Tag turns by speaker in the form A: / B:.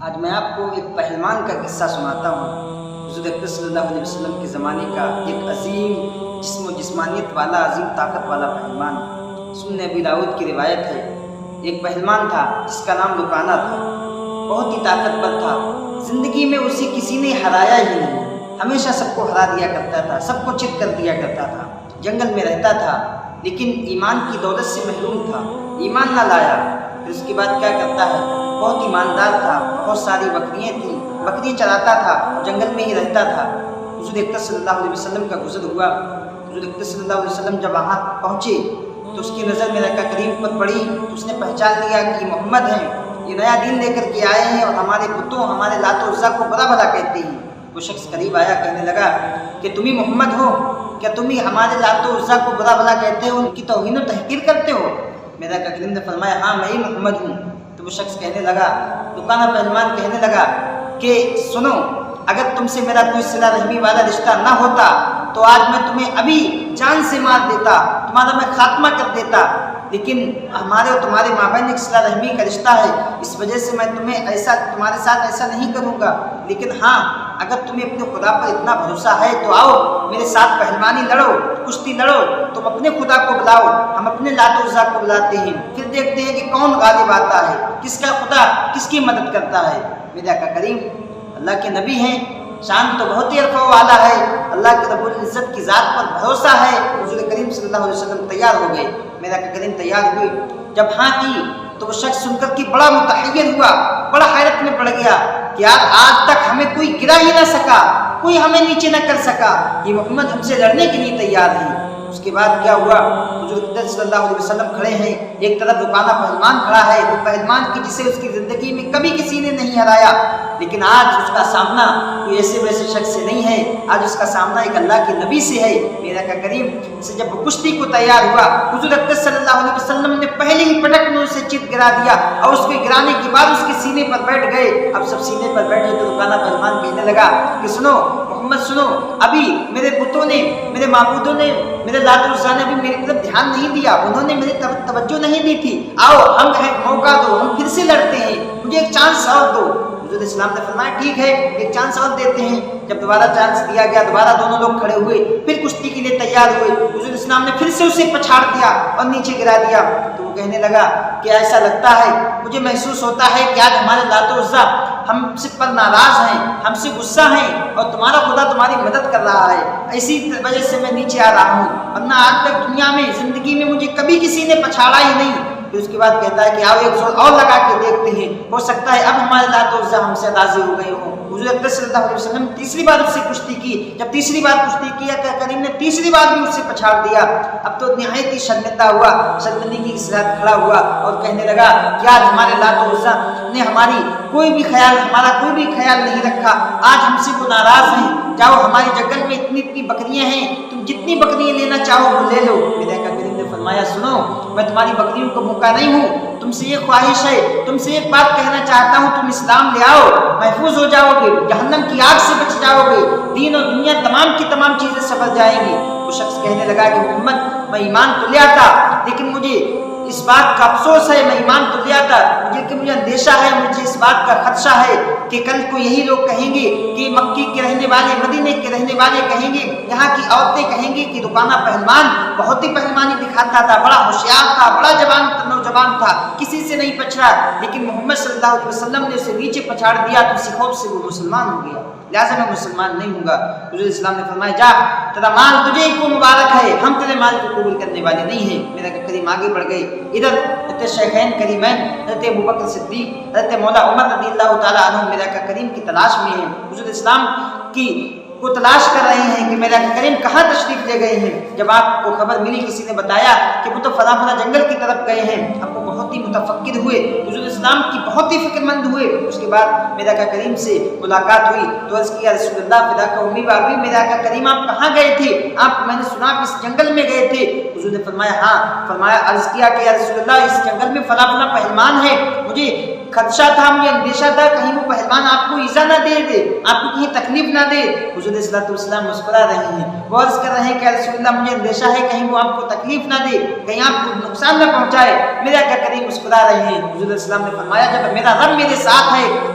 A: آج میں آپ کو ایک پہلوان کا قصہ سناتا ہوں۔ حضور اکرم صلی اللہ علیہ وسلم کے زمانے کا ایک عظیم جسم و جسمانیت والا، عظیم طاقت والا پہلوان۔ سنن ابی داؤد کی روایت ہے، ایک پہلوان تھا جس کا نام لکانہ تھا، بہت ہی طاقتور تھا۔ زندگی میں اسے کسی نے ہرایا ہی نہیں، ہمیشہ سب کو ہرا دیا کرتا تھا، سب کو چت کر دیا کرتا تھا۔ جنگل میں رہتا تھا لیکن ایمان کی دولت سے محروم تھا، ایمان نہ لایا۔ پھر اس کے بعد کیا کرتا ہے، بہت ایماندار تھا، بہت ساری بکریاں تھیں، بکریاں چراتا تھا، جنگل میں ہی رہتا تھا۔ حضور اکرم صلی اللہ علیہ وسلم کا گزر ہوا۔ حضور اکرم صلی اللہ علیہ وسلم جب وہاں پہنچے تو اس کی نظر میرا کریم پر پڑی تو اس نے پہچان لیا کہ یہ محمد ہیں، یہ نیا دین لے کر کے آئے ہیں اور ہمارے بتوں، ہمارے لات و عزا کو بڑا بھلا کہتے ہیں۔ وہ شخص قریب آیا، کہنے لگا کہ تم ہی محمد ہو، کیا تم ہی ہمارے لات و عزا کو برا بھلا کہتے ہو، ان کی توہین و تحقیر کرتے ہو؟ میرا کریم نے فرمایا ہاں میں ہی محمد ہوں۔ تو وہ شخص کہنے لگا، لکانہ پہلوان کہنے لگا کہ سنو، اگر تم سے میرا کوئی صلہ رحمی والا رشتہ نہ ہوتا تو آج میں تمہیں ابھی جان سے مار دیتا، تمہارا میں خاتمہ کر دیتا، لیکن ہمارے اور تمہارے مابین ایک صلہ رحمی کا رشتہ ہے، اس وجہ سے میں تمہارے ساتھ ایسا نہیں کروں گا۔ لیکن ہاں، اگر تمہیں اپنے خدا پر اتنا بھروسہ ہے تو آؤ میرے ساتھ پہلوانی لڑو، کشتی لڑو، تم اپنے خدا کو بلاؤ، ہم اپنے لات و عزا کو بلاتے ہیں، پھر دیکھتے ہیں کہ کون غالب آتا ہے، کس کا خدا کس کی مدد کرتا ہے۔ میرے آقا کریم اللہ کے نبی ہیں، شان تو بہت ہی عرفہ والا ہے، اللہ کے رب العزت کی ذات پر بھروسہ ہے۔ حضور کریم صلی اللہ علیہ وسلم تیار ہو گئے، میرا کریم تیار ہوئے۔ جب ہاں کی تو وہ شخص سن کر کے بڑا متحیر ہوا، بڑا حیرت میں پڑ گیا کہ یار آج تک ہمیں کوئی گرا ہی نہ سکا، کوئی ہمیں نیچے نہ کر سکا، یہ محمد ہم سے لڑنے کے لیے تیار ہے۔ اس کے بعد کیا ہوا، حضور صلی اللہ علیہ وسلم کھڑے ہیں، ایک طرف لکانہ پہلوان کھڑا ہے، وہ پہلوان کی جسے اس کی زندگی میں کبھی کسی نے نہیں ہرایا، لیکن آج اس کا سامنا کوئی ایسے ویسے شخص سے نہیں ہے، آج اس کا سامنا ایک اللہ کے نبی سے ہے۔ میرا کا کریم سے جب وہ کشتی کو تیار ہوا، حضور اکرم صلی اللہ علیہ وسلم نے پہلے ہی پٹک میں اسے چت گرا دیا اور اس کے گرانے کے بعد اس کے سینے پر بیٹھ گئے۔ اب سب سینے پر بیٹھے تو لکانہ پہلوان کہنے لگا کہ سنو محمد سنو، ابھی میرے بتوں نے، میرے معبودوں نے، میرے لات و عزا نے بھی میری طرف دھیان نہیں دیا، انہوں نے میری طرف توجہ نہیں دی تھی، آؤ ہم موقع دو، ہم پھر سے لڑتے ہیں، مجھے ایک چانس اور دو۔ حضور اسلام نے فرمایا ٹھیک ہے، ایک چانس اور دیتے ہیں۔ جب دوبارہ چانس دیا گیا، دوبارہ دونوں لوگ کھڑے ہوئے، پھر کشتی کے لیے تیار ہوئے۔ حضور اسلام نے پھر سے اسے پچھاڑ دیا اور نیچے گرا دیا۔ تو وہ کہنے لگا کہ ایسا لگتا ہے، مجھے محسوس ہوتا ہے کہ آج ہمارے لات و عزا ہم سے پر ناراض ہیں، ہم سے غصہ ہیں اور تمہارا خدا تمہاری مدد کر رہا ہے، اسی وجہ سے میں نیچے آ رہا ہوں، ورنہ آج تک دنیا میں زندگی میں مجھے کبھی کسی نے پچھاڑا ہی نہیں۔ پھر اس کے بعد کہتا ہے کہ آؤ ایک زور اور لگا کے دیکھتے ہیں، ہو سکتا ہے اب ہمارے لات و عزا ہم سے راضی ہو گئے ہوں۔ حضور اکرم صلی اللہ علیہ وسلم تیسری بار اس سے کشتی کی، جب تیسری بار کشتی کی کریم نے تیسری بار بھی اسے پچھاڑ دیا۔ اب تو نہایت ہی شرمندہ ہوا، شرمندگی کی سرحد کھڑا ہوا اور کہنے لگا کہ آج ہمارے لات و عزا نے ہمارا کوئی بھی خیال نہیں رکھا، آج ہم سے وہ ناراض ہیں، جاؤ ہمارے جنگل میں اتنی بکریاں ہیں، تم جتنی بکریاں لینا چاہو وہ لے لو۔ میرے آقا کریم نے فرمایا سنو، میں تمہاری بکریوں کو بھوکا نہیں ہوں، تم سے یہ خواہش ہے، تم سے ایک بات کہنا چاہتا ہوں، تم اسلام لے آؤ، محفوظ ہو جاؤ گے، جہنم کی آگ سے بچ جاؤ گے، دین اور دنیا تمام کی تمام چیزیں سفر جائیں گی۔ وہ شخص کہنے لگا کہ محمد میں ایمان تو لے آتا، لیکن مجھے اس بات کا افسوس ہے، میں ایمان تو لے آتا مجھے اندیشہ ہے، مجھے اس بات کا خدشہ ہے کہ کل کو یہی لوگ کہیں گے کہ مکی کے رہنے والے، مدینے کے رہنے والے کہیں گے، یہاں کی عورتیں کہیں گی کہ لکانہ پہلوان بہت ہی پہلوانی دکھاتا تھا، بڑا ہوشیار تھا، بڑا نوجوان تھا، کسی سے نہیں پچھڑا، لیکن محمد صلی اللہ علیہ وسلم نے اسے نیچے پچھاڑ دیا تو اسی خوف سے وہ مسلمان ہو گیا، لہٰذا میں مسلمان نہیں ہوں گا۔ حضور اسلام نے فرمایا جا، تیرا مال تجھے کو مبارک ہے، ہم تیرے مال کو قبول کرنے والے نہیں ہیں۔ میرا کریم آگے بڑھ گئے، ادھر حضرت شیخین کریمین، حضرت ابوبکر صدیق، حضرت مولا عمر رضی اللہ تعالیٰ عنہ میرا کریم کی تلاش میں ہیں، حضور اسلام کی کو تلاش کر رہے ہیں کہ میرا کریم کہاں تشریف لے گئے ہیں۔ جب آپ کو خبر ملی، کسی نے بتایا کہ وہ تو فلاں فلاں جنگل کی طرف گئے ہیں، آپ کو بہت ہی متفکر ہوئے، حضور اسلام کی بہت ہی فکر مند ہوئے۔ اس کے بعد میرا کریم سے ملاقات ہوئی تو عرض کیا رسول اللہ فداک امی و ابی، میرا کریم آپ کہاں گئے تھے؟ آپ میں نے سنا کہ اس جنگل میں گئے تھے۔ حضور نے فرمایا ہاں، فرمایا عرض کیا کہ یا رسول اللہ اس جنگل میں فلاں فلاں پہلوان ہے، مجھے خدشہ تھا، مجھے اندیشہ تھا کہیں وہ پہلوان آپ کو ایزا نہ دے آپ کو کہیں تکلیف نہ دے۔ حضور صلی اللہ علیہ وسلم مسکرا رہے ہیں، وہ عرض کر رہے ہیں کہ رسول اللہ مجھے اندیشہ ہے کہیں وہ آپ کو تکلیف نہ دے، کہیں آپ کو نقصان نہ پہنچائے۔ میرا کریم مسکرا رہے ہیں۔ حضور صلی اللہ علیہ وسلم نے فرمایا جب میرا رب میرے ساتھ ہے،